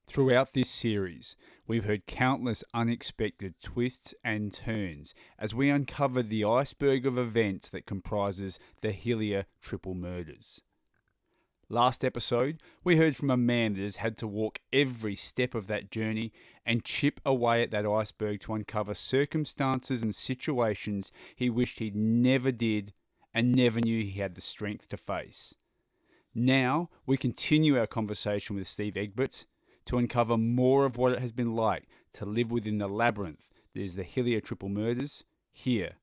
Throughout this series, we've heard countless unexpected twists and turns as we uncover the iceberg of events that comprises the Hillier Triple Murders. Last episode, we heard from a man that has had to walk every step of that journey and chip away at that iceberg to uncover circumstances and situations he wished he never did and never knew he had the strength to face. Now, we continue our conversation with Steve Egberts to uncover more of what it has been like to live within the labyrinth that is the Hillier Triple Murders, here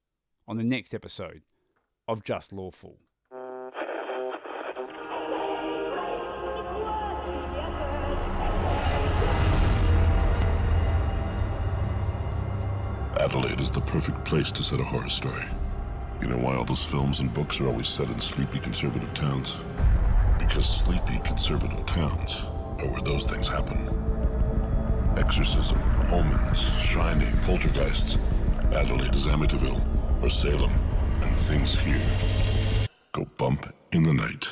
on the next episode of Just Lawful. Adelaide is the perfect place to set a horror story. You know why all those films and books are always set in sleepy conservative towns? Because sleepy conservative towns are where those things happen. Exorcism, omens, shining, poltergeists. Adelaide is Amityville, or Salem, and things here go bump in the night.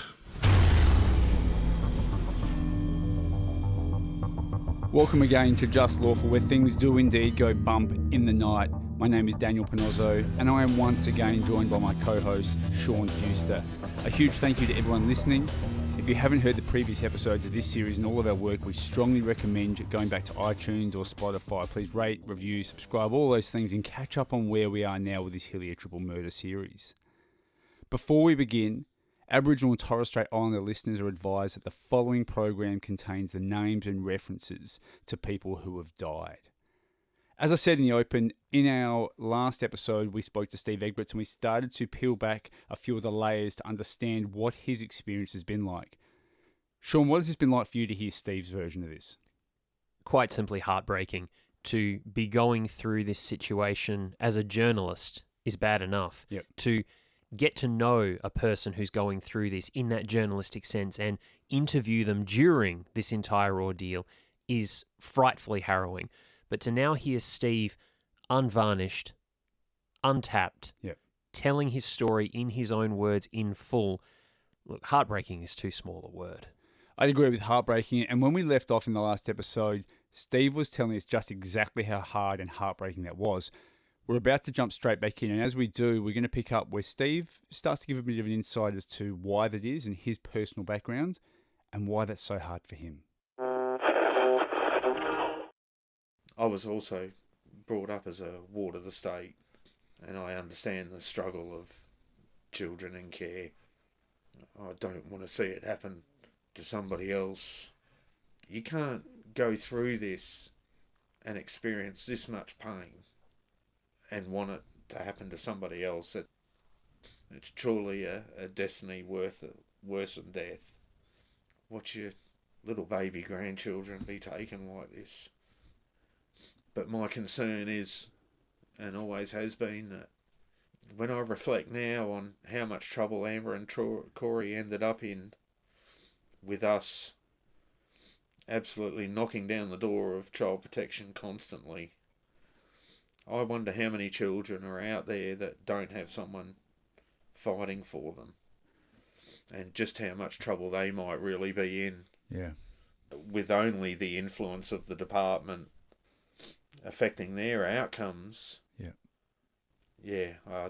Welcome again to Just Lawful, where things do indeed go bump in the night. My name is Daniel Panozzo, and I am once again joined by my co-host, Sean Fuster. A huge thank you to everyone listening. If you haven't heard the previous episodes of this series and all of our work, we strongly recommend going back to iTunes or Spotify. Please rate, review, subscribe, all those things, and catch up on where we are now with this Hillier Triple Murder series. Before we begin, Aboriginal and Torres Strait Islander listeners are advised that the following program contains the names and references to people who have died. As I said in the open, in our last episode, we spoke to Steve Egberts and we started to peel back a few of the layers to understand what his experience has been like. Sean, what has this been like for you to hear Steve's version of this? Quite simply heartbreaking. To be going through this situation as a journalist is bad enough. Yep. To get to know a person who's going through this in that journalistic sense and interview them during this entire ordeal is frightfully harrowing. But to now hear Steve unvarnished, untapped, telling his story in his own words in full, look, heartbreaking is too small a word. I'd agree with heartbreaking. And when we left off in the last episode, Steve was telling us just exactly how hard and heartbreaking that was. We're about to jump straight back in, and as we do, we're going to pick up where Steve starts to give a bit of an insight as to why that is and his personal background and why that's so hard for him. I was also brought up as a ward of the state, and I understand the struggle of children in care. I don't want to see it happen to somebody else. You can't go through this and experience this much pain and want it to happen to somebody else. It's truly a destiny worse than death. Watch your little baby grandchildren be taken like this. But my concern is, and always has been, that when I reflect now on how much trouble Amber and Corey ended up in with us absolutely knocking down the door of child protection constantly, I wonder how many children are out there that don't have someone fighting for them, and just how much trouble they might really be in. Yeah. With only the influence of the department affecting their outcomes. It's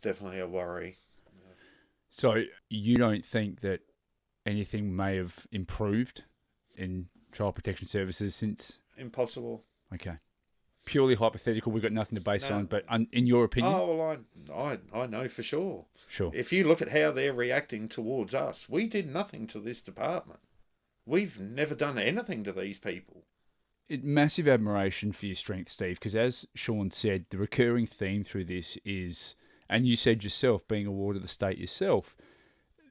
definitely a worry. So you don't think that anything may have improved in child protection services since? Impossible. Okay. Purely hypothetical, we've got nothing to base on, but in your opinion? Oh, well, I know for sure. Sure. If you look at how they're reacting towards us, we did nothing to this department. We've never done anything to these people. Massive admiration for your strength, Steve, because as Sean said, the recurring theme through this is, and you said yourself, being a ward of the state yourself,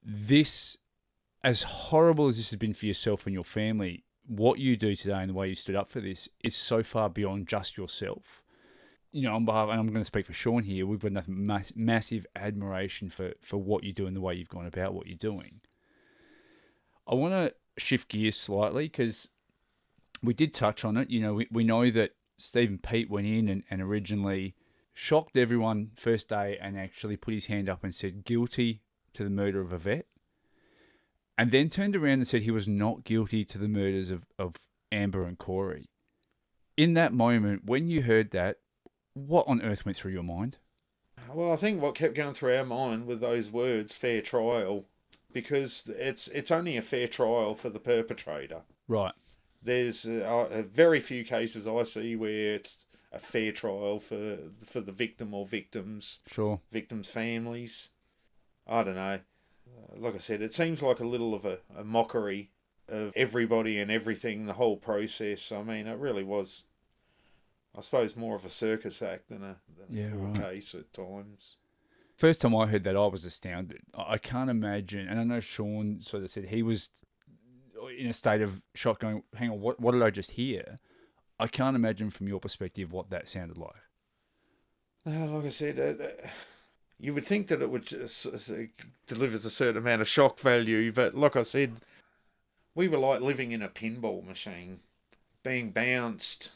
this, as horrible as this has been for yourself and your family, what you do today and the way you stood up for this is so far beyond just yourself. You know, on behalf, and I'm going to speak for Sean here, we've got nothing massive admiration for what you do and the way you've gone about what you're doing. I want to shift gears slightly because we did touch on it. You know, we know that Stephen Pete went in and originally shocked everyone first day and actually put his hand up and said guilty to the murder of a vet. and then turned around and said he was not guilty to the murders of Amber and Corey. In that moment, when you heard that, what on earth went through your mind? Well, I think what kept going through our mind with those words, fair trial, because it's only a fair trial for the perpetrator. Right. There's very few cases I see where it's a fair trial for the victim or victims, Sure. victims' families. I don't know. Like I said, it seems like a little of a mockery of everybody and everything, the whole process. I mean, it really was, I suppose, more of a circus act than a court case at times. First time I heard that, I was astounded. I can't imagine, and I know Sean sort of said he was in a state of shock going, hang on, what did I just hear? I can't imagine from your perspective what that sounded like. Like I said, you would think that it would just deliver a certain amount of shock value, but like I said, we were like living in a pinball machine, being bounced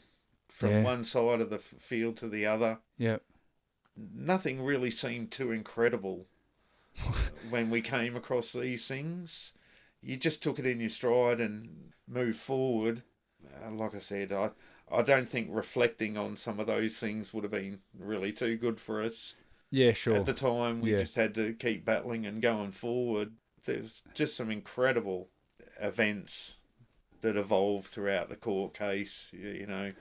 from one side of the field to the other. Yep. Nothing really seemed too incredible when we came across these things. You just took it in your stride and moved forward. Like I said, I don't think reflecting on some of those things would have been really too good for us. Yeah, sure. At the time, we just had to keep battling and going forward. There's just some incredible events that evolved throughout the court case, you know,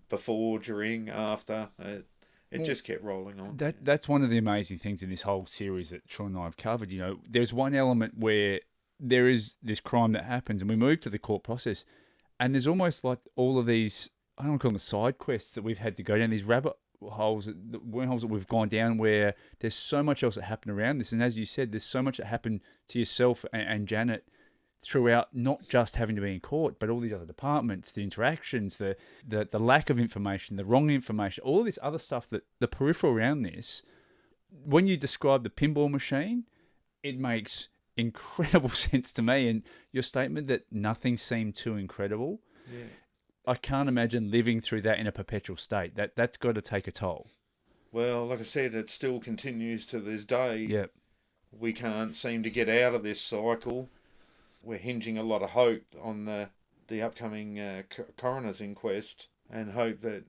before, during, after. It just kept rolling on. That's one of the amazing things in this whole series that Sean and I have covered. You know, there's one element where there is this crime that happens and we move to the court process, and there's almost like all of these, I don't want to call them side quests that we've had to go down, these rabbit holes, the wormholes that we've gone down, where there's so much else that happened around this. And as you said, there's so much that happened to yourself and Janet throughout, not just having to be in court, but all these other departments, the interactions, the lack of information, the wrong information, all this other stuff, that the peripheral around this. When you describe the pinball machine, it makes incredible sense to me. And your statement that nothing seemed too incredible, I can't imagine living through that in a perpetual state. That's got to take a toll. Well, like I said, it still continues to this day. Yep. We can't seem to get out of this cycle. We're hinging a lot of hope on the upcoming coroner's inquest, and hope that,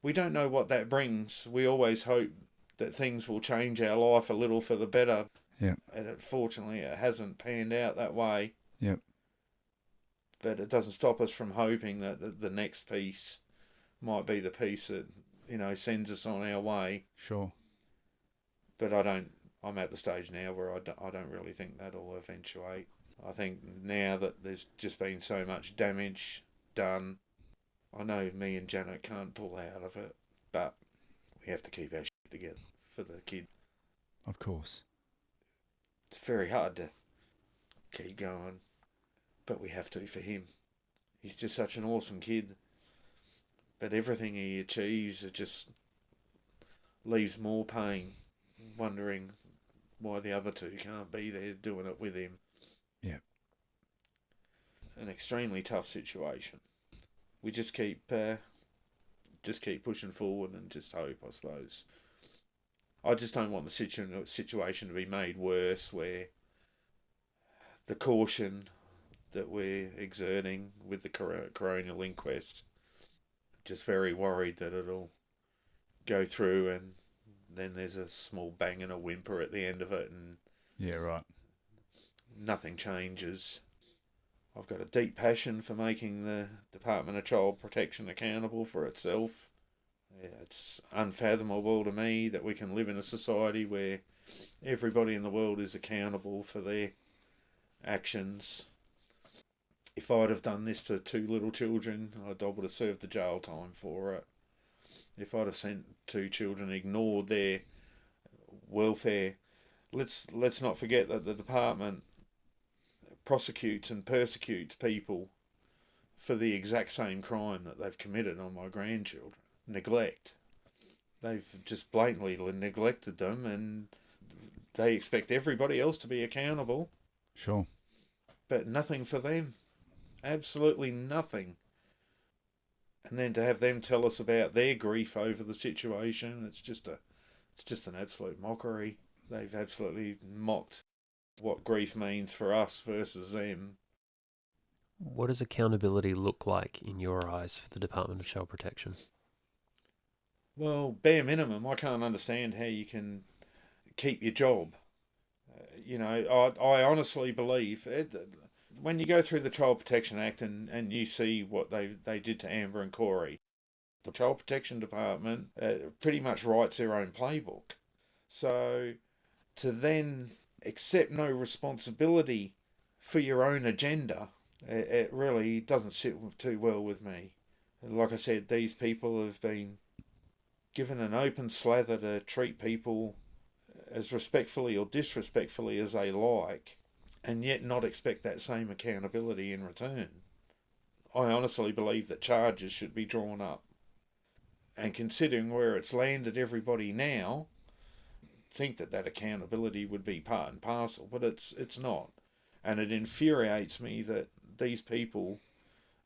we don't know what that brings. We always hope that things will change our life a little for the better. Yeah. And fortunately, it hasn't panned out that way. Yep. But it doesn't stop us from hoping that the next piece might be the piece that, you know, sends us on our way. Sure. But I'm at the stage now where I don't really think that'll eventuate. I think now that there's just been so much damage done, I know me and Janet can't pull out of it, but we have to keep our shit together for the kid. Of course. It's very hard to keep going, but we have to for him. He's just such an awesome kid, but everything he achieves, it just leaves more pain, wondering why the other two can't be there doing it with him. Yeah. An extremely tough situation. We just keep pushing forward and just hope, I suppose. I just don't want the situation to be made worse, where the caution that we're exerting with the coronial inquest, just very worried that it'll go through and then there's a small bang and a whimper at the end of it, and Yeah, right. nothing changes. I've got a deep passion for making the Department of Child Protection accountable for itself. It's unfathomable to me that we can live in a society where everybody in the world is accountable for their actions. If I'd have done this to two little children, I would have served the jail time for it. If I'd have sent two children, ignored their welfare, let's not forget that the department prosecutes and persecutes people for the exact same crime that they've committed on my grandchildren. Neglect. They've just blatantly neglected them, and they expect everybody else to be accountable. Sure. But nothing for them. Absolutely nothing. And then to have them tell us about their grief over the situation, it's just an absolute mockery. They've absolutely mocked what grief means for us versus them. What does accountability look like in your eyes for the Department of Child Protection? Well, bare minimum, I can't understand how you can keep your job. I honestly believe when you go through the Child Protection Act and you see what they did to Amber and Corey, the Child Protection Department pretty much writes their own playbook. So to then accept no responsibility for your own agenda, it really doesn't sit too well with me. Like I said, these people have been given an open slather to treat people as respectfully or disrespectfully as they like, and yet not expect that same accountability in return. I honestly believe that charges should be drawn up. And considering where it's landed everybody now, think that accountability would be part and parcel, but it's not. And it infuriates me that these people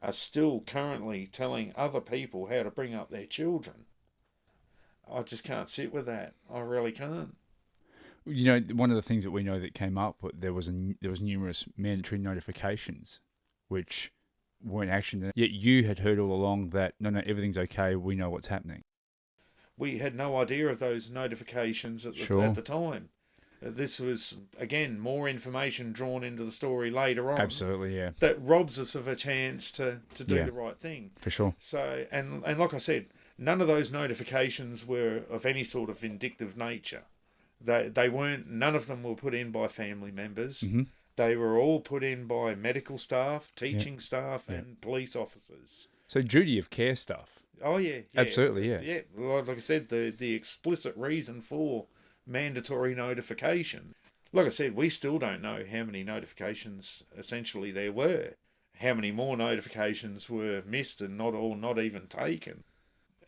are still currently telling other people how to bring up their children. I just can't sit with that. I really can't. You know, one of the things that we know that came up, there was numerous mandatory notifications, which weren't actioned. Yet you had heard all along that no, everything's okay. We know what's happening. We had no idea of those notifications at the time. This was, again, more information drawn into the story later on. Absolutely, yeah. That robs us of a chance to do the right thing. For sure. So, and like I said, none of those notifications were of any sort of vindictive nature. They weren't. None of them were put in by family members. Mm-hmm. They were all put in by medical staff, teaching staff, and police officers. So duty of care stuff. Oh yeah. Absolutely, yeah. Yeah, like I said, the explicit reason for mandatory notification. Like I said, we still don't know how many notifications essentially there were. How many more notifications were missed and not even taken.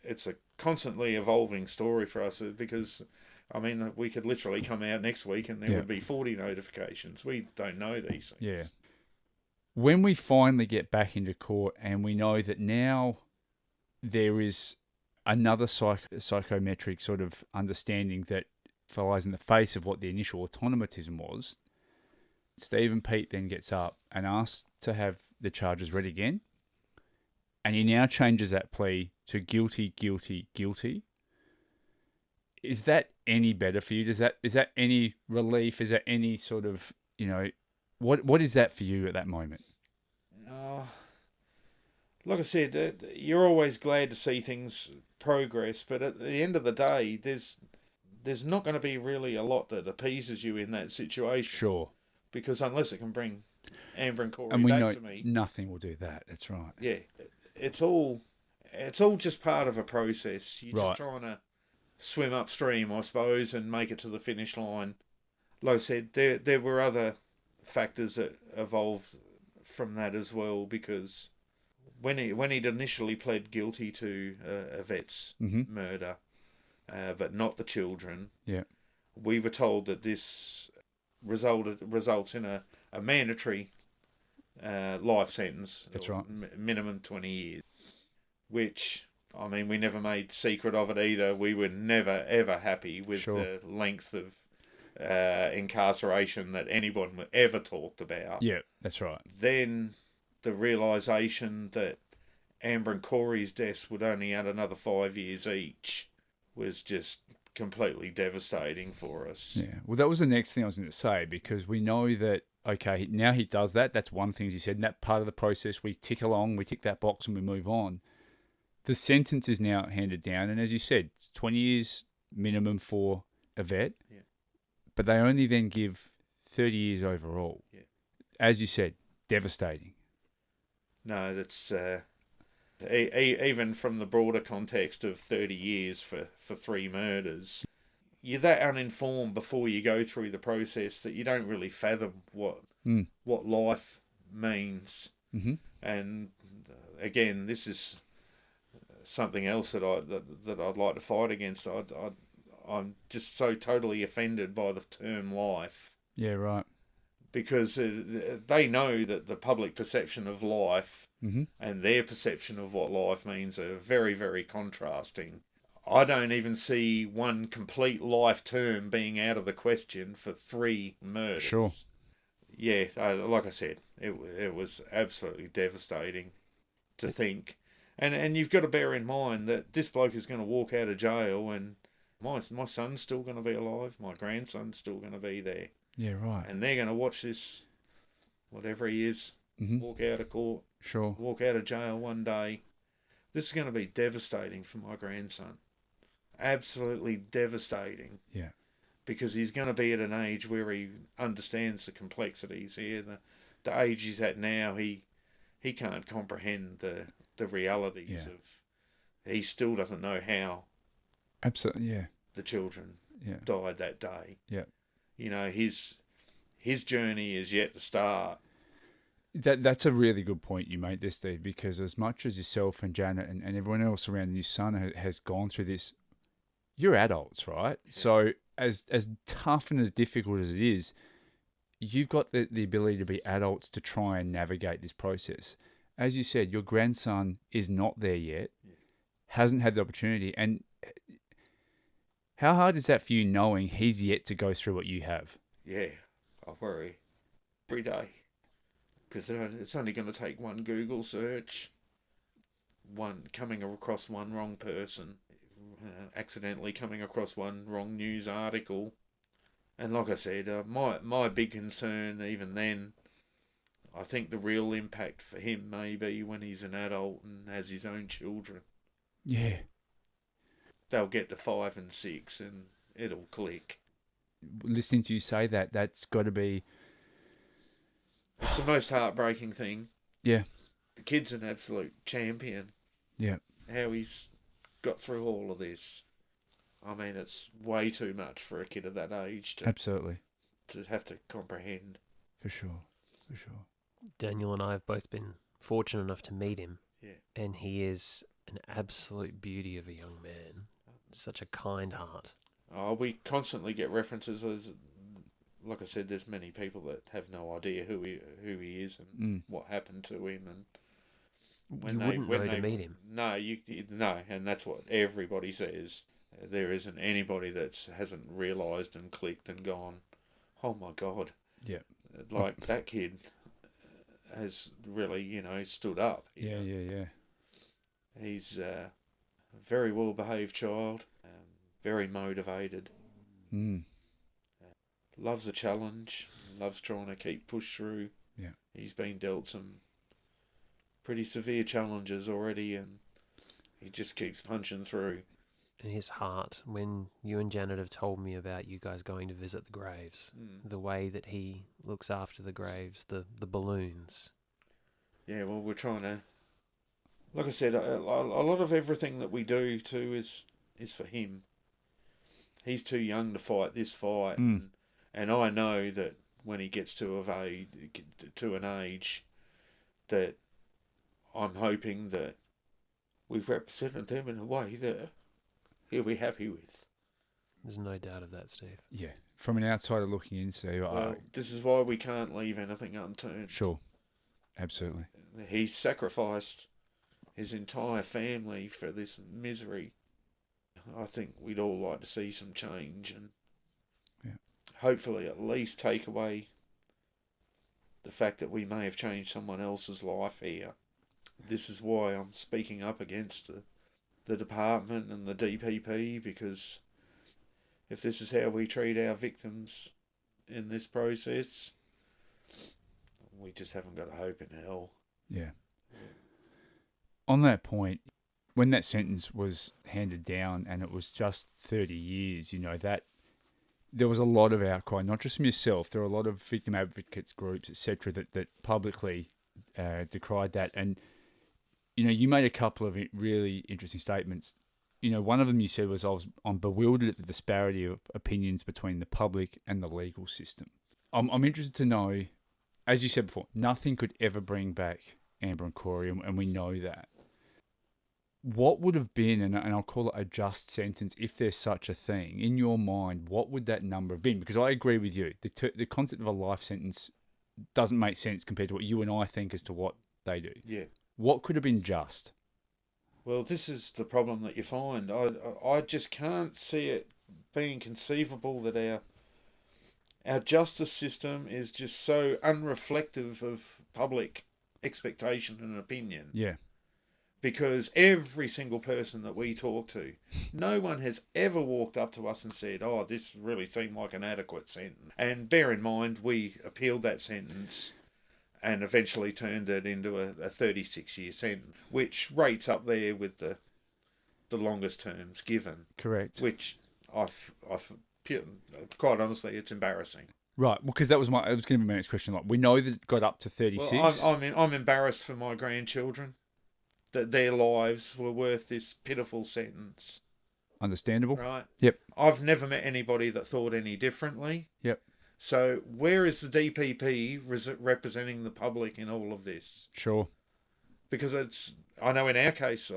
It's a constantly evolving story for us because, I mean, we could literally come out next week and there would be 40 notifications. We don't know these things. Yeah. When we finally get back into court and we know that now there is another psychometric sort of understanding that flies in the face of what the initial automatism was, Steve and Pete then gets up and asks to have the charges read again. And he now changes that plea to guilty, guilty, guilty. Is that any better for you? Is that any relief? Is that any sort of, what is that for you at that moment? Like I said, you're always glad to see things progress, but at the end of the day, there's not going to be really a lot that appeases you in that situation. Sure. Because unless it can bring Amber and Corey and we back know to me, nothing will do that. That's right. Yeah, it's all just part of a process. You're just trying to swim upstream, I suppose, and make it to the finish line. Like I said, there were other factors that evolved from that as well, because when he'd initially pled guilty to Yvette's murder, but not the children, we were told that this results in a mandatory life sentence. That's right. Minimum 20 years, which, I mean, we never made secret of it either. We were never, ever happy with the length of incarceration that anyone ever talked about. Yeah, that's right. Then the realisation that Amber and Corey's deaths would only add another 5 years each was just completely devastating for us. Yeah, well, that was the next thing I was going to say, because we know that, okay, now he does that. That's one thing he said. And that part of the process, we tick along, we tick that box and we move on. The sentence is now handed down. And as you said, 20 years minimum for Yvette. Yeah. But they only then give 30 years overall. Yeah. As you said, devastating. No, that's... even from the broader context of 30 years for 3 murders, you're that uninformed before you go through the process that you don't really fathom what life means. Mm-hmm. And again, this is something else that I'd like to fight against. I'm just so totally offended by the term life. Yeah, right. Because they know that the public perception of life and their perception of what life means are very, very contrasting. I don't even see one complete life term being out of the question for 3 murders. Sure. yeah, like I said, it was absolutely devastating to think. And you've got to bear in mind that this bloke is going to walk out of jail, and my son's still going to be alive, my grandson's still going to be there. Yeah, right. And they're going to watch this, whatever he is, walk out of court, Sure. walk out of jail one day. This is going to be devastating for my grandson. Absolutely devastating. Yeah. Because he's going to be at an age where he understands the complexities here. The age he's at now, he can't comprehend the realities of. He still doesn't know how. Absolutely, yeah. The children Yeah. died that day. Yeah. You know, his journey is yet to start. That's a really good point you made there, Steve, because as much as yourself and Janet and everyone else around your son has gone through this, you're adults, right? Yeah. So as tough and as difficult as it is, you've got the ability to be adults to try and navigate this process. As you said, your grandson is not there yet, hasn't had the opportunity. And how hard is that for you knowing he's yet to go through what you have? Yeah, I worry every day. Because it's only going to take one Google search, one coming across one wrong person, accidentally coming across one wrong news article. And like I said, my big concern even then, I think the real impact for him may be when he's an adult and has his own children. Yeah. They'll get to 5 and 6 and it'll click. Listening to you say that, that's got to be... It's the most heartbreaking thing. Yeah. The kid's an absolute champion. Yeah. How he's got through all of this. I mean, it's way too much for a kid of that age to Absolutely. To have to comprehend. For sure. For sure. Daniel and I have both been fortunate enough to meet him. Yeah. And he is an absolute beauty of a young man. Such a kind heart. We constantly get references as... Like I said, there's many people that have no idea who he is and what happened to him, and you wouldn't know to meet him. No, no, and that's what everybody says. There isn't anybody that hasn't realised and clicked and gone, oh my God, yeah, like that kid has really stood up. Yeah. He's a very well behaved child, very motivated. Loves a challenge, loves trying to keep pushed through. Yeah. He's been dealt some pretty severe challenges already, and he just keeps punching through. And his heart, when you and Janet have told me about you guys going to visit the graves, the way that he looks after the graves, the balloons. Yeah, well, we're trying to... Like I said, a lot of everything that we do, too, is for him. He's too young to fight this fight, and I know that when he gets to an age that I'm hoping that we've represented them in a way that he'll be happy with. There's no doubt of that, Steve. Yeah. From an outsider looking in, Steve... Well, this is why we can't leave anything unturned. Sure. Absolutely. He sacrificed his entire family for this misery. I think we'd all like to see some change and hopefully at least take away the fact that we may have changed someone else's life here. This is why I'm speaking up against the department and the DPP, because if this is how we treat our victims in this process, we just haven't got a hope in hell. Yeah. On that point, when that sentence was handed down and it was just 30 years, that there was a lot of outcry, not just from yourself. There were a lot of victim advocates groups, etc., that publicly decried that. And, you made a couple of really interesting statements. One of them you said was, I'm bewildered at the disparity of opinions between the public and the legal system. I'm interested to know, as you said before, nothing could ever bring back Amber and Corey, and we know that. What would have been, and I'll call it a just sentence, if there's such a thing, in your mind, what would that number have been? Because I agree with you. The concept of a life sentence doesn't make sense compared to what you and I think as to what they do. Yeah. What could have been just? Well, this is the problem that you find. I just can't see it being conceivable that our justice system is just so unreflective of public expectation and opinion. Yeah. Because every single person that we talk to, no one has ever walked up to us and said, oh, this really seemed like an adequate sentence. And bear in mind, we appealed that sentence and eventually turned it into a 36-year sentence, which rates up there with the longest terms given. Correct. Which, quite honestly, it's embarrassing. Right, well, because that was going to be my next question. Like, we know that it got up to 36. Well, I'm embarrassed for my grandchildren that their lives were worth this pitiful sentence. Understandable. Right? Yep. I've never met anybody that thought any differently. Yep. So where is the DPP representing the public in all of this? Sure. Because I know in our case,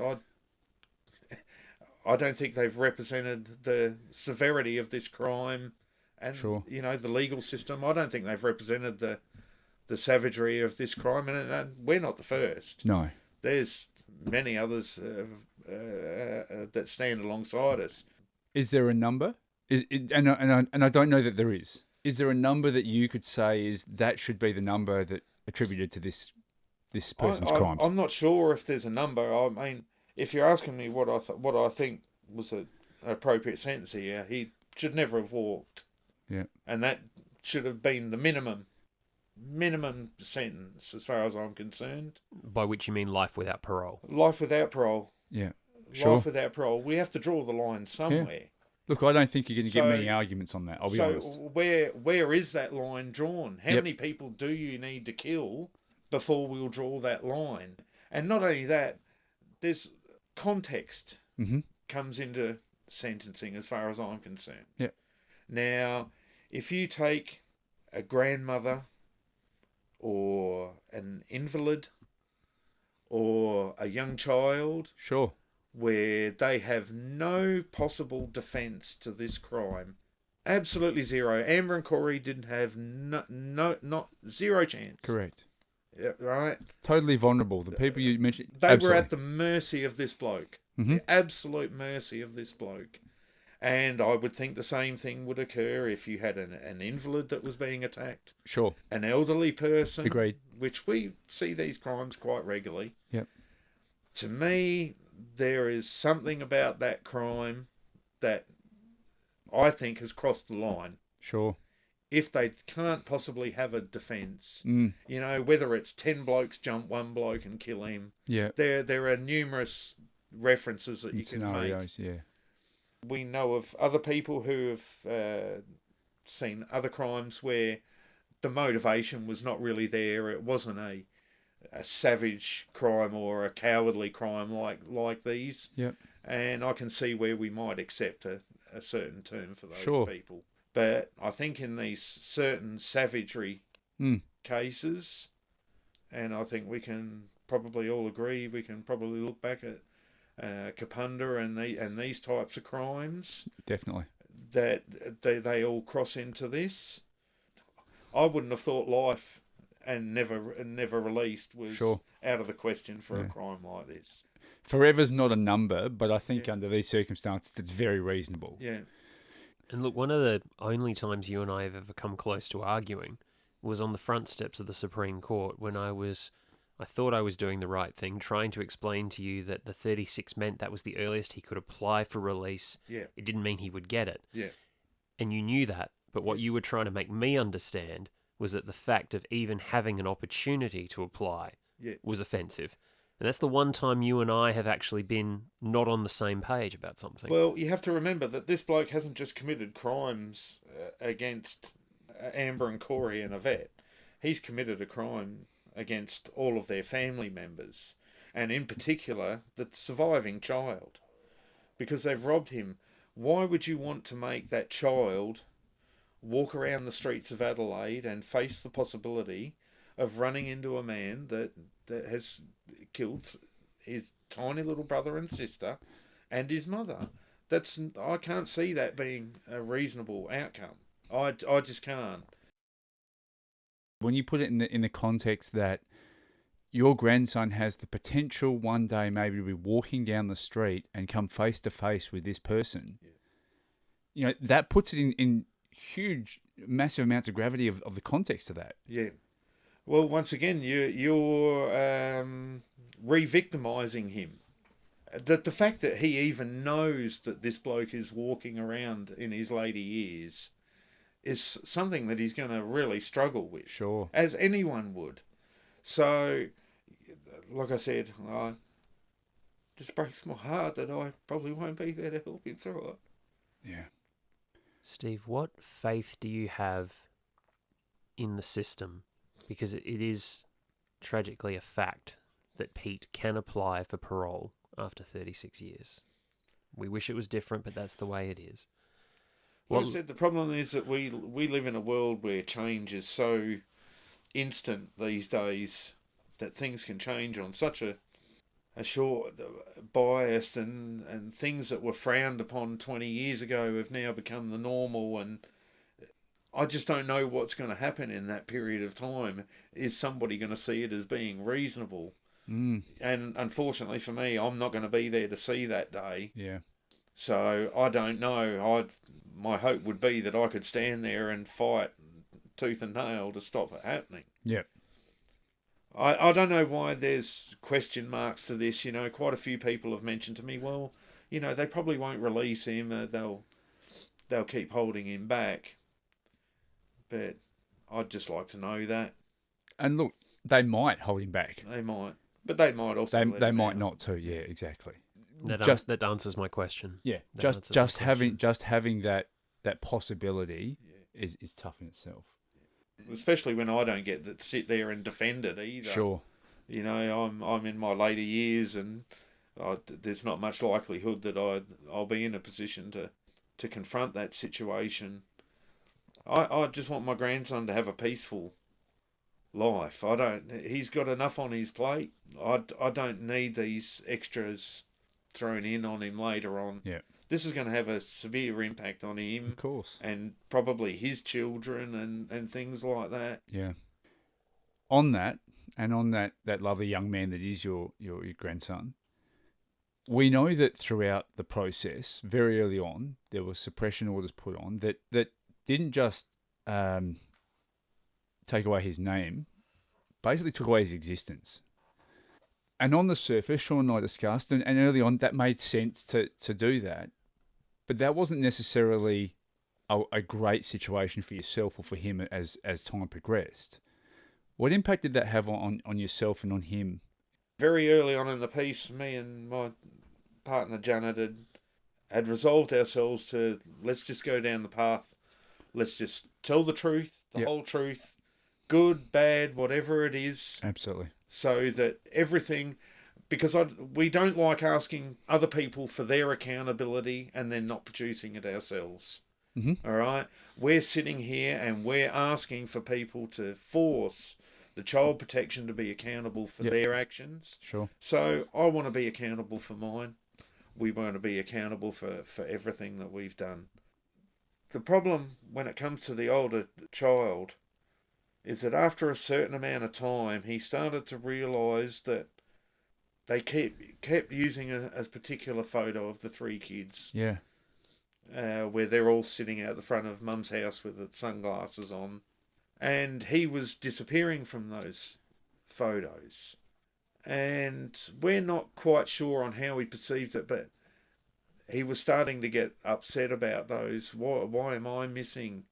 I don't think they've represented the severity of this crime and, sure. The legal system. I don't think they've represented the savagery of this crime, and we're not the first. No. There's many others that stand alongside us. Is there a number? And I don't know that there is. Is there a number that you could say that should be the number that attributed to this person's crimes? I'm not sure if there's a number. I mean, if you're asking me what I think was an appropriate sentence here, he should never have walked. Yeah. And that should have been the minimum sentence as far as I'm concerned. By which you mean life without parole? Life without parole. Yeah. Sure. Life without parole. We have to draw the line somewhere. Yeah. Look, I don't think you're going to get many arguments on that, I'll be honest. So where is that line drawn? How many people do you need to kill before we'll draw that line? And not only that, there's context comes into sentencing as far as I'm concerned. Yeah. Now, if you take a grandmother or an invalid or a young child... Sure. Where they have no possible defence to this crime. Absolutely zero. Amber and Corey didn't have not zero chance. Correct. Yeah, right? Totally vulnerable. The people you mentioned... They absolutely. were at the mercy of this bloke. The absolute mercy of this bloke. And I would think the same thing would occur if you had an invalid that was being attacked. Sure. An elderly person. Agreed. Which we see these crimes quite regularly. Yep. To me... there is something about that crime that I think has crossed the line. Sure. If they can't possibly have a defence, whether it's 10 blokes jump one bloke and kill him. Yeah. There are numerous references that you can scenarios, make. Yeah. We know of other people who have seen other crimes where the motivation was not really there. It wasn't a savage crime or a cowardly crime like these. Yep. And I can see where we might accept a certain term for those sure. people. But I think in these certain savagery cases, and I think we can probably all agree, we can probably look back at Kapunda and these types of crimes. Definitely. That they all cross into this. I wouldn't have thought life and never released was out of the question for a crime like this. Forever's not a number, but I think under these circumstances, it's very reasonable. Yeah. And look, one of the only times you and I have ever come close to arguing was on the front steps of the Supreme Court when I thought I was doing the right thing, trying to explain to you that the 36 meant that was the earliest he could apply for release. Yeah. It didn't mean he would get it. Yeah. And you knew that, but what you were trying to make me understand was that the fact of even having an opportunity to apply was offensive. And that's the one time you and I have actually been not on the same page about something. Well, you have to remember that this bloke hasn't just committed crimes against Amber and Corey and Yvette. He's committed a crime against all of their family members, and in particular, the surviving child. Because they've robbed him. Why would you want to make that child walk around the streets of Adelaide and face the possibility of running into a man that has killed his tiny little brother and sister and his mother? I can't see that being a reasonable outcome. I just can't. When you put it in the context that your grandson has the potential one day maybe to be walking down the street and come face to face with this person, that puts it in huge massive amounts of gravity of the context of that. Yeah. Well, once again, you're re-victimising him. The fact that he even knows that this bloke is walking around in his later years is something that he's going to really struggle with. Sure. As anyone would. So, like I said, just breaks my heart that I probably won't be there to help him through it. Yeah. Steve, what faith do you have in the system? Because it is tragically a fact that Pete can apply for parole after 36 years. We wish it was different, but that's the way it is. Well, I said the problem is that we live in a world where change is so instant these days that things can change on such a short bias, and things that were frowned upon 20 years ago have now become the normal, and I just don't know what's going to happen in that period of time. Is somebody going to see it as being reasonable? And unfortunately for me, I'm not going to be there to see that day. Yeah. So I don't know. My hope would be that I could stand there and fight tooth and nail to stop it happening. Yeah. I don't know why there's question marks to this. You know, quite a few people have mentioned to me, well, you know, they probably won't release him. They'll keep holding him back. But I'd just like to know that. And look, they might hold him back. They might. But they might also. They might not too. Yeah, exactly. That answers my question. Yeah, That just having that possibility is tough in itself. Especially when I don't get to sit there and defend it either. Sure. You know, I'm in my later years, and there's not much likelihood that I'll be in a position to confront that situation. I just want my grandson to have a peaceful life. He's got enough on his plate. I don't need these extras thrown in on him later on. Yeah. This is going to have a severe impact on him. Of course. And probably his children and things like that. Yeah. On that, and on that lovely young man that is your grandson, we know that throughout the process, very early on, there were suppression orders put on that didn't just take away his name, basically took away his existence. And on the surface, Sean and I discussed, and early on, that made sense to do that. But that wasn't necessarily a great situation for yourself or for him as time progressed. What impact did that have on yourself and on him? Very early on in the piece, me and my partner Janet had resolved ourselves to, let's just go down the path. Let's just tell the truth, the whole truth, good, bad, whatever it is. Absolutely. So that everything, because we don't like asking other people for their accountability and then not producing it ourselves. Mm-hmm. All right? We're sitting here and we're asking for people to force the child protection to be accountable for their actions. Sure. So I want to be accountable for mine. We want to be accountable for everything that we've done. The problem when it comes to the older child is that after a certain amount of time, he started to realise that they kept using a particular photo of the three kids. Yeah. Where they're all sitting out the front of Mum's house with the sunglasses on. And he was disappearing from those photos. And we're not quite sure on how he perceived it, but he was starting to get upset about those. Why am I missing?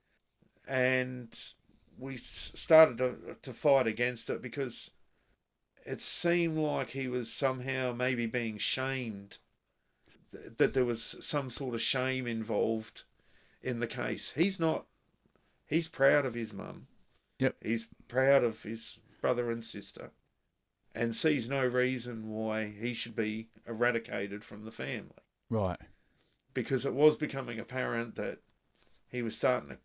And we started to fight against it because it seemed like he was somehow maybe being shamed, that there was some sort of shame involved in the case. He's not. He's proud of his mum. Yep. He's proud of his brother and sister and sees no reason why he should be eradicated from the family. Right. Because it was becoming apparent that he was starting to,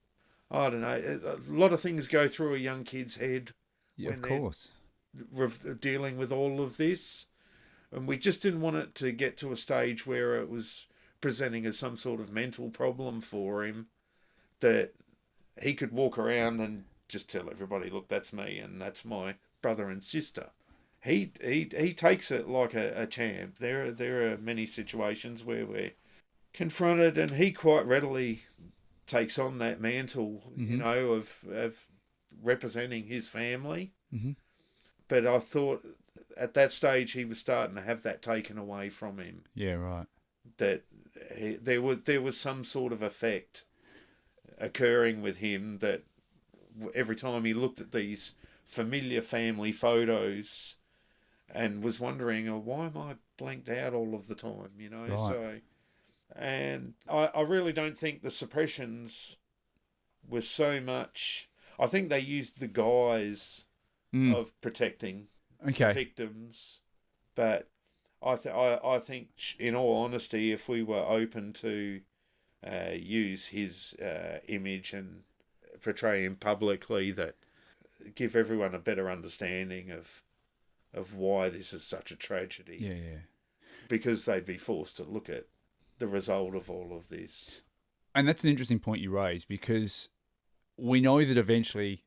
I don't know, a lot of things go through a young kid's head. Yeah, of course. Dealing with all of this. And we just didn't want it to get to a stage where it was presenting as some sort of mental problem for him, that he could walk around and just tell everybody, look, that's me and that's my brother and sister. He takes it like a champ. There are many situations where we're confronted and he quite readily takes on that mantle, you know, of representing his family. Mm-hmm. But I thought at that stage he was starting to have that taken away from him. Yeah, right. That there was some sort of effect occurring with him, that every time he looked at these familiar family photos and was wondering, oh, why am I blanked out all of the time, you know? Right. So, and I really don't think the suppressions were so much. I think they used the guise of protecting the victims, but I think, in all honesty, if we were open to use his image and portray him publicly, that give everyone a better understanding of why this is such a tragedy. Yeah. Because they'd be forced to look at the result of all of this. And that's an interesting point you raise, because we know that eventually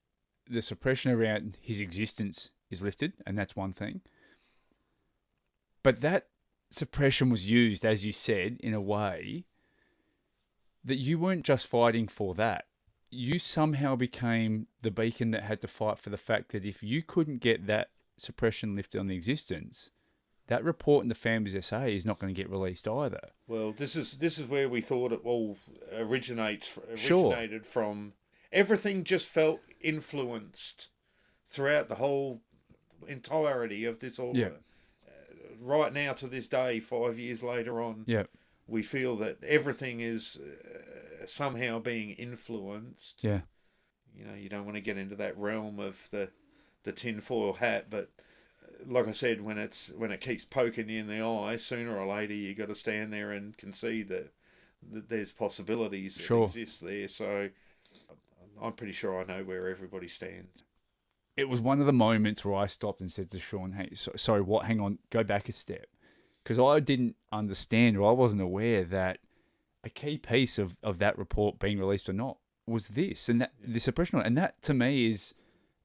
the suppression around his existence is lifted, and that's one thing. But that suppression was used, as you said, in a way that you weren't just fighting for that. You somehow became the beacon that had to fight for the fact that if you couldn't get that suppression lifted on the existence, that report in the Family's SA is not going to get released either. Well, this is where we thought it all originated from. Everything just felt influenced throughout the whole entirety of this all. Yeah. Right now to this day, 5 years later on, we feel that everything is somehow being influenced. Yeah. You know, you don't want to get into that realm of the tinfoil hat, but like I said, when it keeps poking you in the eye, sooner or later you got to stand there and concede that there's possibilities that exist there. So I'm pretty sure I know where everybody stands. It was one of the moments where I stopped and said to Sean, hey, sorry, what? Hang on, go back a step. Because I didn't understand, or I wasn't aware that a key piece of that report being released or not was this, and that the suppression. And that, to me, is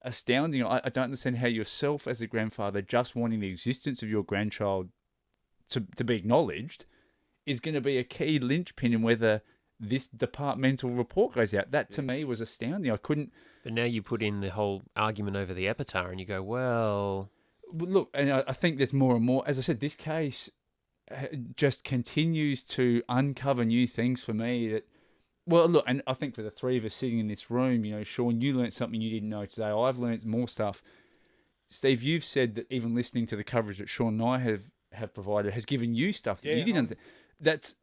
astounding. I don't understand how yourself as a grandfather, just wanting the existence of your grandchild to be acknowledged, is going to be a key linchpin in whether this departmental report goes out. That, to me, was astounding. I couldn't... But now you put in the whole argument over the epitaph and you go, well... Look, and I think there's more and more. As I said, this case just continues to uncover new things for me that... Well, look, and I think for the three of us sitting in this room, you know, Sean, you learnt something you didn't know today. I've learnt more stuff. Steve, you've said that even listening to the coverage that Sean and I have provided has given you stuff that you didn't understand. That's...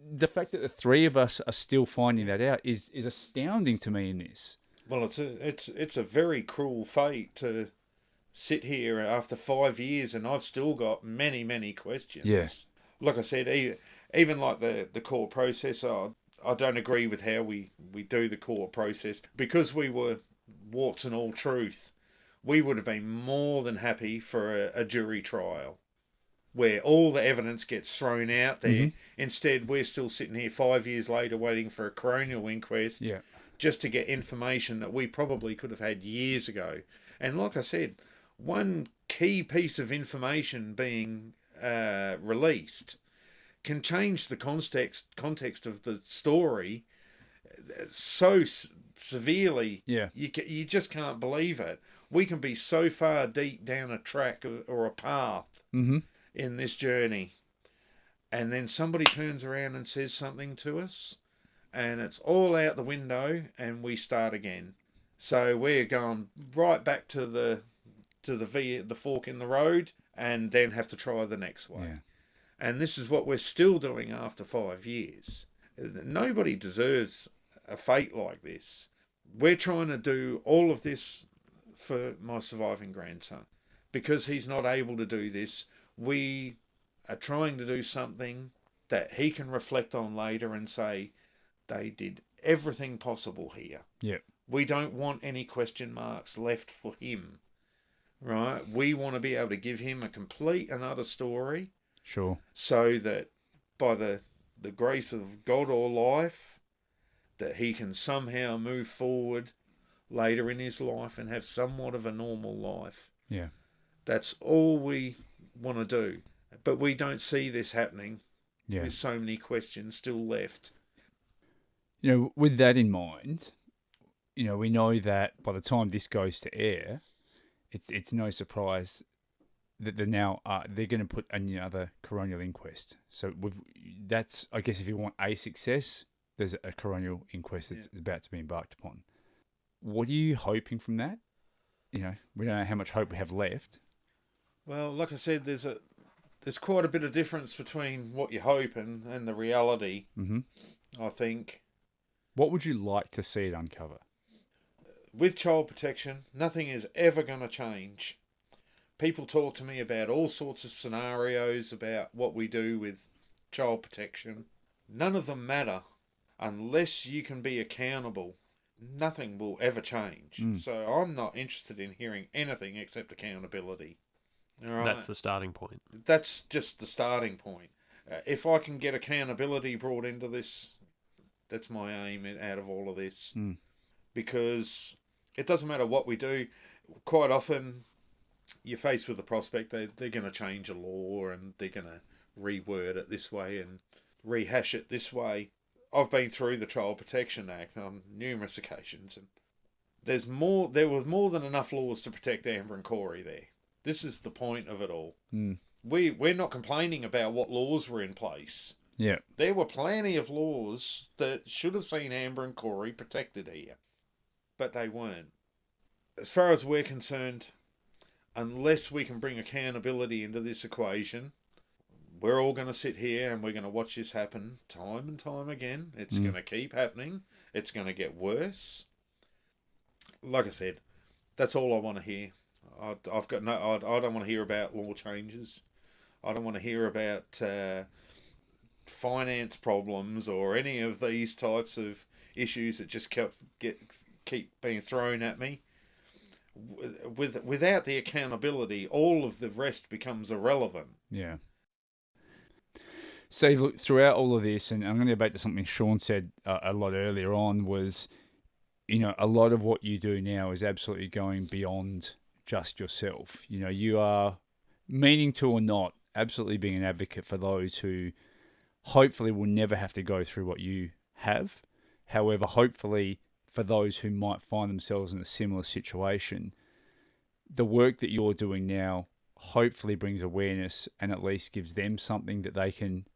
The fact that the three of us are still finding that out is astounding to me in this. Well, it's a very cruel fate to sit here after 5 years, and I've still got many, many questions. Yes. Like I said, even like the court process, I don't agree with how we do the court process. Because we were warts and all truth, we would have been more than happy for a jury trial, where all the evidence gets thrown out there. Mm-hmm. Instead, we're still sitting here 5 years later waiting for a coronial inquest just to get information that we probably could have had years ago. And like I said, one key piece of information being released can change the context of the story so severely. Yeah. You just can't believe it. We can be so far deep down a track or a path in this journey, and then somebody turns around and says something to us, and it's all out the window, and we start again. So we're going right back to the fork in the road, and then have to try the next way. Yeah. And this is what we're still doing after 5 years. Nobody deserves a fate like this. We're trying to do all of this for my surviving grandson. Because he's not able to do this, we are trying to do something that he can reflect on later and say, they did everything possible here. Yep. We don't want any question marks left for him, right? We want to be able to give him a complete and utter story. Sure. So that by the grace of God or life, that he can somehow move forward later in his life and have somewhat of a normal life. Yeah. That's all we want to do. But we don't see this happening with so many questions still left. With that in mind, we know that by the time this goes to air, it's no surprise that they're going to put another coronial inquest. So that's, I guess, if you want a success, there's a coronial inquest that's about to be embarked upon. What are you hoping from that? We don't know how much hope we have left. Well, like I said, there's quite a bit of difference between what you hope and the reality. Mm-hmm. I think. What would you like to see it uncover? With child protection, nothing is ever going to change. People talk to me about all sorts of scenarios about what we do with child protection. None of them matter unless you can be accountable. Nothing will ever change. So I'm not interested in hearing anything except accountability. All right? That's the starting point. That's just the starting point. If I can get accountability brought into this, that's my aim out of all of this. Because it doesn't matter what we do. Quite often, you're faced with the prospect they're going to change a law and they're going to reword it this way and rehash it this way. I've been through the Child Protection Act on numerous occasions, and there were more than enough laws to protect Amber and Corey there. This is the point of it all. We're not complaining about what laws were in place. Yeah. There were plenty of laws that should have seen Amber and Corey protected here, but they weren't. As far as we're concerned, unless we can bring accountability into this equation, we're all going to sit here and we're going to watch this happen time and time again. It's going to keep happening. It's going to get worse. Like I said, that's all I want to hear. I don't want to hear about law changes. I don't want to hear about finance problems or any of these types of issues that just keep being thrown at me. Without the accountability, all of the rest becomes irrelevant. Yeah. Steve, look, throughout all of this, and I'm going to go back to something Sean said a lot earlier on, was, a lot of what you do now is absolutely going beyond just yourself. You are, meaning to or not, absolutely being an advocate for those who hopefully will never have to go through what you have. However, hopefully for those who might find themselves in a similar situation, the work that you're doing now hopefully brings awareness and at least gives them something that they can,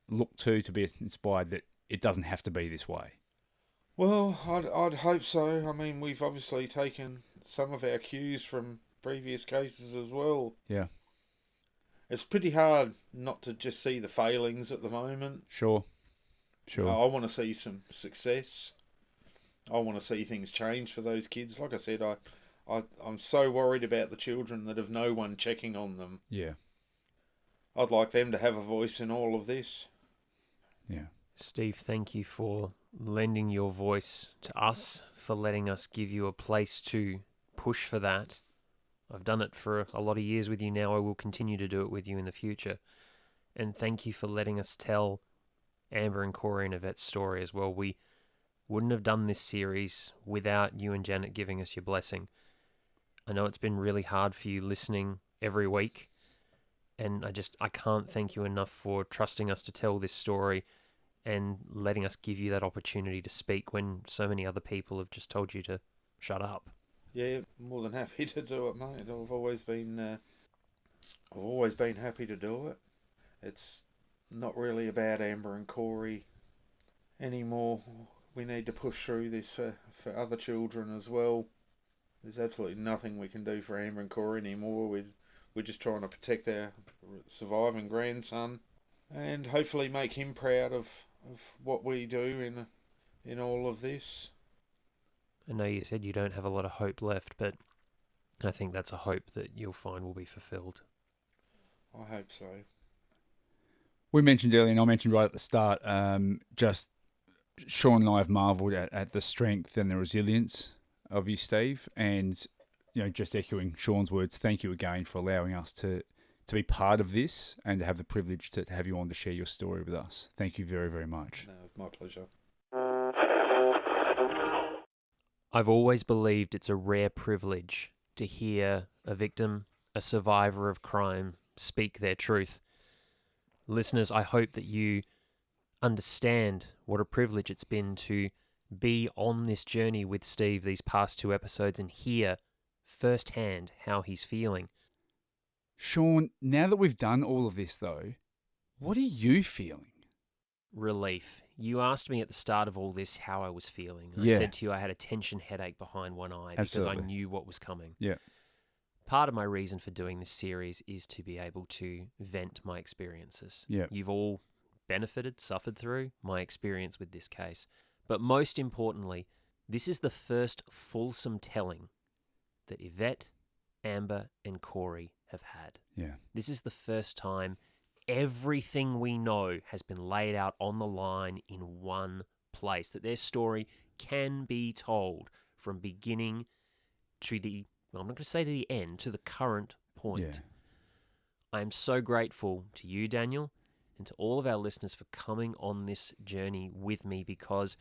look to be inspired that it doesn't have to be this way. Well, I'd hope so. I mean, we've obviously taken some of our cues from previous cases as well. Yeah. It's pretty hard not to just see the failings at the moment. Sure. I want to see some success. I want to see things change for those kids. Like I said, I'm so worried about the children that have no one checking on them. Yeah. I'd like them to have a voice in all of this. Yeah. Steve, thank you for lending your voice to us, for letting us give you a place to push for that. I've done it for a lot of years with you now. I will continue to do it with you in the future. And thank you for letting us tell Amber and Corey and Yvette's story as well. We wouldn't have done this series without you and Janet giving us your blessing. I know it's been really hard for you listening every week, and I can't thank you enough for trusting us to tell this story and letting us give you that opportunity to speak when so many other people have just told you to shut up. Yeah, more than happy to do it, mate. I've always been happy to do it. It's not really about Amber and Corey anymore. We need to push through this for other children as well. There's absolutely nothing we can do for Amber and Corey anymore. We're just trying to protect our surviving grandson and hopefully make him proud of what we do in all of this. I know you said you don't have a lot of hope left, but I think that's a hope that you'll find will be fulfilled. I hope so. We mentioned earlier, and I mentioned right at the start, just Sean and I have marvelled at the strength and the resilience of you, Steve, and just echoing Sean's words, thank you again for allowing us to be part of this and to have the privilege to have you on to share your story with us. Thank you very, very much. No, my pleasure. I've always believed it's a rare privilege to hear a victim, a survivor of crime, speak their truth. Listeners, I hope that you understand what a privilege it's been to be on this journey with Steve these past 2 episodes and hear firsthand how he's feeling. Sean, now that we've done all of this though, what are you feeling? Relief. You asked me at the start of all this how I was feeling. Yeah. I said to you I had a tension headache behind one eye because Absolutely. I knew what was coming. Yeah. Part of my reason for doing this series is to be able to vent my experiences. Yeah. You've all benefited, suffered through my experience with this case. But most importantly, this is the first fulsome telling that Yvette, Amber, and Corey have had. Yeah. This is the first time everything we know has been laid out on the line in one place, that their story can be told from beginning to the, well, I'm not going to say to the end, to the current point. Yeah. I am so grateful to you, Daniel, and to all of our listeners for coming on this journey with me, because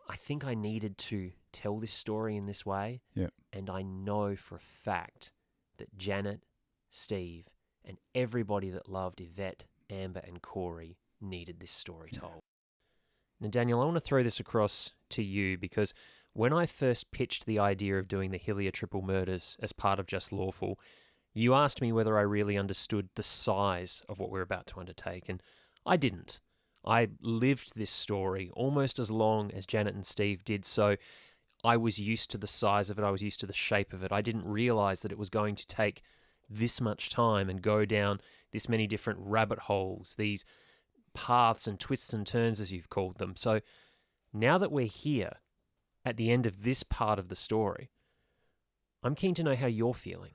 I think I needed to tell this story in this way. Yeah. And I know for a fact that Janet, Steve, and everybody that loved Yvette, Amber, and Corey needed this story told. Now, Daniel, I want to throw this across to you, because when I first pitched the idea of doing the Hillier Triple Murders as part of Just Lawful, you asked me whether I really understood the size of what we're about to undertake, and I didn't. I lived this story almost as long as Janet and Steve did, so I was used to the size of it, I was used to the shape of it. I didn't realize that it was going to take this much time and go down this many different rabbit holes, these paths and twists and turns, as you've called them. So now that we're here at the end of this part of the story, I'm keen to know how you're feeling.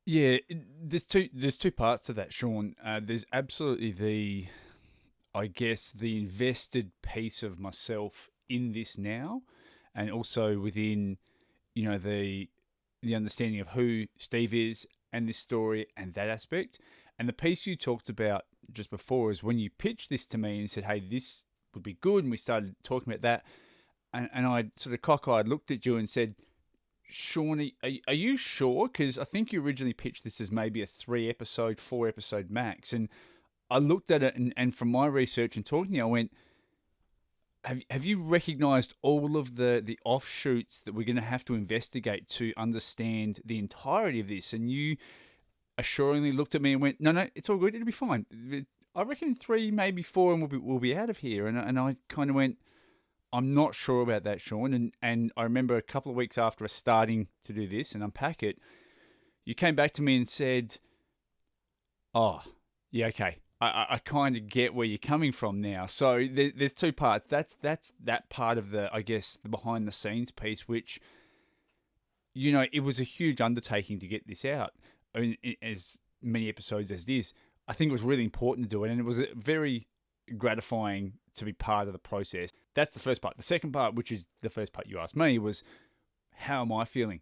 Yeah, there's two parts to that, Sean. There's absolutely the invested piece of myself in this now, and also within, the understanding of who Steve is and this story and that aspect. And the piece you talked about just before is when you pitched this to me and said, hey, this would be good, and we started talking about that, and I sort of cockeyed looked at you and said, Sean, are you sure? Because I think you originally pitched this as maybe a 3-episode, 4-episode max. And I looked at it, and from my research and talking to you, I went, have you recognised all of the offshoots that we're going to have to investigate to understand the entirety of this? And you assuringly looked at me and went, no, it's all good. It'll be fine. I reckon 3, maybe 4, and we'll be out of here. And I kind of went, I'm not sure about that, Sean. And I remember a couple of weeks after us starting to do this and unpack it, you came back to me and said, oh, yeah, okay. I kind of get where you're coming from now. So there's 2 parts. That's that part of the, I guess, the behind the scenes piece, which, it was a huge undertaking to get this out. I mean, as many episodes as it is, I think it was really important to do it. And it was very gratifying to be part of the process. That's the first part. The second part, which is the first part you asked me, was how am I feeling?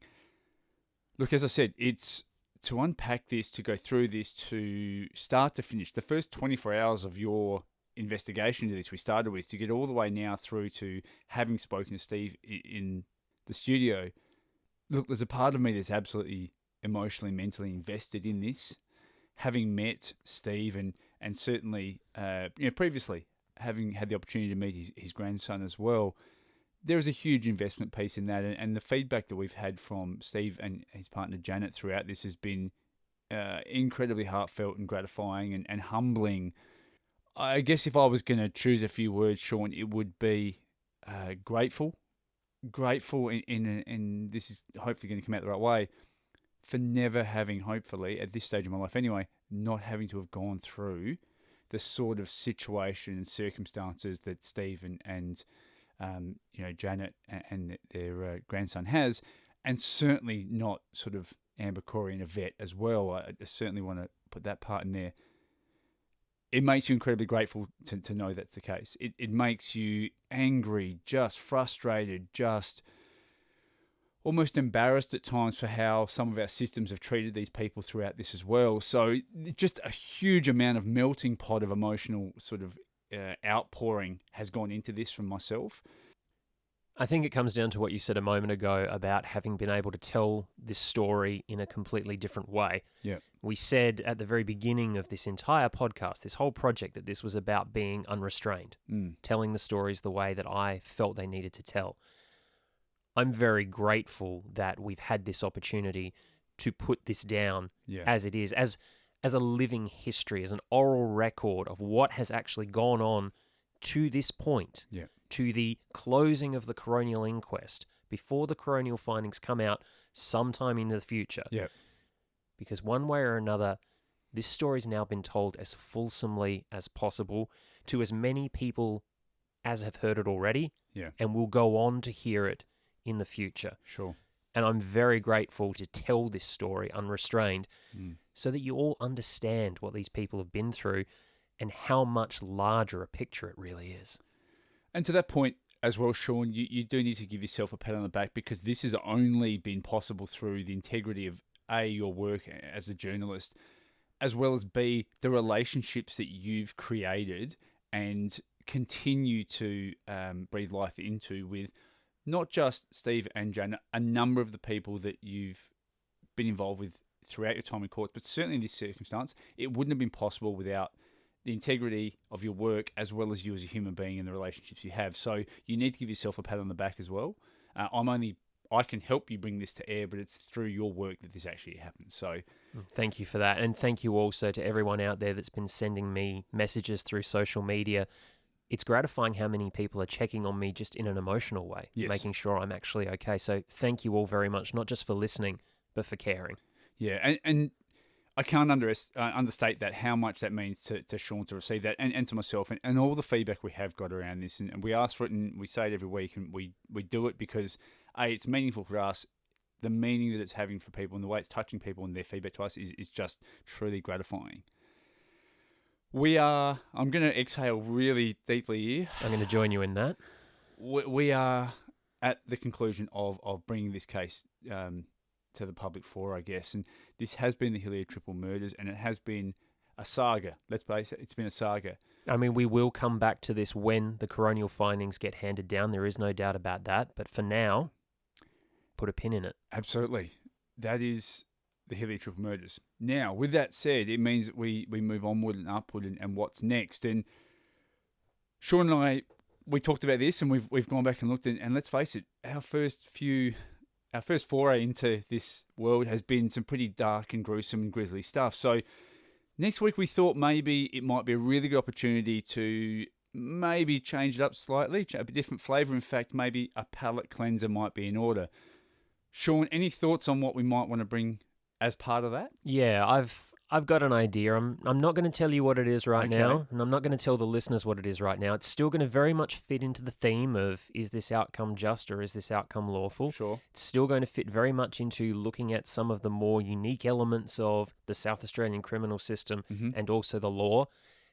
Look, as I said, it's to unpack this, to go through this, to start to finish. The first 24 hours of your investigation to this we started with, to get all the way now through to having spoken to Steve in the studio. Look, there's a part of me that's absolutely emotionally, mentally invested in this. Having met Steve and certainly previously having had the opportunity to meet his grandson as well, there is a huge investment piece in that, and the feedback that we've had from Steve and his partner Janet throughout this has been incredibly heartfelt and gratifying and humbling. I guess if I was going to choose a few words, Sean, it would be grateful in this is hopefully going to come out the right way, for never having, hopefully, at this stage of my life anyway, not having to have gone through the sort of situation and circumstances that Steve and Janet and their grandson has, and certainly not sort of Amber, Corey, and Yvette as well. I certainly want to put that part in there. It makes you incredibly grateful to know that's the case. It makes you angry, just frustrated, just almost embarrassed at times for how some of our systems have treated these people throughout this as well. So just a huge amount of melting pot of emotional sort of outpouring has gone into this from myself. I think it comes down to what you said a moment ago about having been able to tell this story in a completely different way. Yeah. We said at the very beginning of this entire podcast, this whole project, that this was about being unrestrained, telling the stories the way that I felt they needed to tell. I'm very grateful that we've had this opportunity to put this down as it is, as a living history, as an oral record of what has actually gone on to this point. Yeah. To the closing of the coronial inquest, before the coronial findings come out sometime in the future. Yeah. Because one way or another, this story's now been told as fulsomely as possible to as many people as have heard it already, and will go on to hear it in the future. Sure. And I'm very grateful to tell this story unrestrained so that you all understand what these people have been through and how much larger a picture it really is. And to that point as well, Sean, you do need to give yourself a pat on the back, because this has only been possible through the integrity of A, your work as a journalist, as well as B, the relationships that you've created and continue to breathe life into with not just Steve and Jane, a number of the people that you've been involved with throughout your time in court, but certainly in this circumstance, it wouldn't have been possible without the integrity of your work as well as you as a human being and the relationships you have. So you need to give yourself a pat on the back as well. I can help you bring this to air, but it's through your work that this actually happens. So thank you for that. And thank you also to everyone out there that's been sending me messages through social media. It's gratifying how many people are checking on me just in an emotional way, making sure I'm actually okay. So thank you all very much, not just for listening, but for caring. Yeah, and I can't understate that, how much that means to Sean to receive that, and to myself, and all the feedback we have got around this. And we ask for it, and we say it every week, and we do it because, A, it's meaningful for us. The meaning that it's having for people and the way it's touching people and their feedback to us is just truly gratifying. I'm going to exhale really deeply here. I'm going to join you in that. We are at the conclusion of bringing this case to the public for, I guess. And this has been the Hillier Triple Murders, and it has been a saga. Let's face it, it's been a saga. I mean, we will come back to this when the coronial findings get handed down. There is no doubt about that. But for now, put a pin in it. Absolutely. That is the Hillier Triple Murders. Now, with that said, it means that we move onward and upward and what's next. And Sean and I, we talked about this, and we've gone back and looked, and let's face it, our first foray into this world has been some pretty dark and gruesome and grisly stuff. So next week we thought maybe it might be a really good opportunity to maybe change it up slightly, a different flavour. In fact, maybe a palate cleanser might be in order. Sean, any thoughts on what we might want to bring as part of that? Yeah, I've got an idea. I'm not going to tell you what it is right now, and I'm not going to tell the listeners what it is right now. It's still going to very much fit into the theme of, is this outcome just or is this outcome lawful? Sure. It's still going to fit very much into looking at some of the more unique elements of the South Australian criminal system and also the law.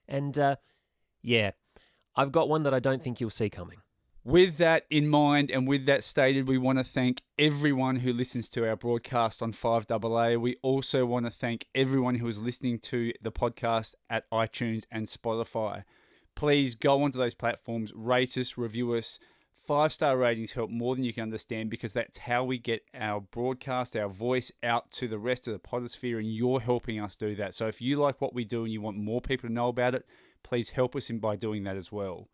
And I've got one that I don't think you'll see coming. With that in mind and with that stated, we want to thank everyone who listens to our broadcast on 5AA. We also want to thank everyone who is listening to the podcast at iTunes and Spotify. Please go onto those platforms, rate us, review us. 5-star ratings help more than you can understand, because that's how we get our broadcast, our voice out to the rest of the podosphere, and you're helping us do that. So if you like what we do and you want more people to know about it, please help us by doing that as well.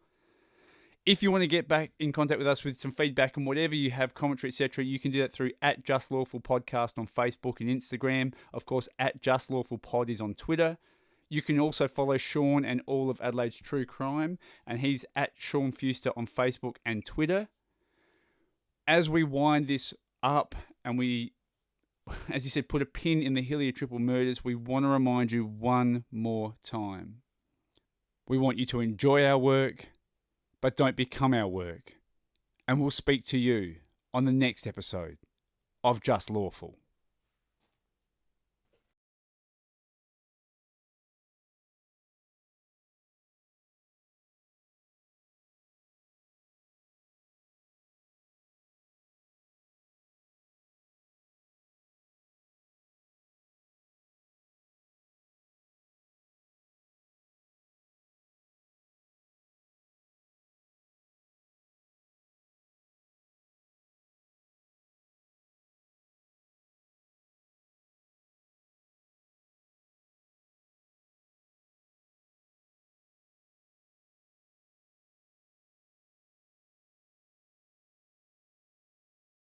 If you want to get back in contact with us with some feedback and whatever you have, commentary, etc., you can do that through @JustLawfulPodcast on Facebook and Instagram. Of course, @JustLawfulPod is on Twitter. You can also follow Sean and all of Adelaide's True Crime, and he's @SeanFuster on Facebook and Twitter. As we wind this up and we, as you said, put a pin in the Hillier Triple Murders, we want to remind you one more time. We want you to enjoy our work, but don't become our work. And we'll speak to you on the next episode of Just Lawful.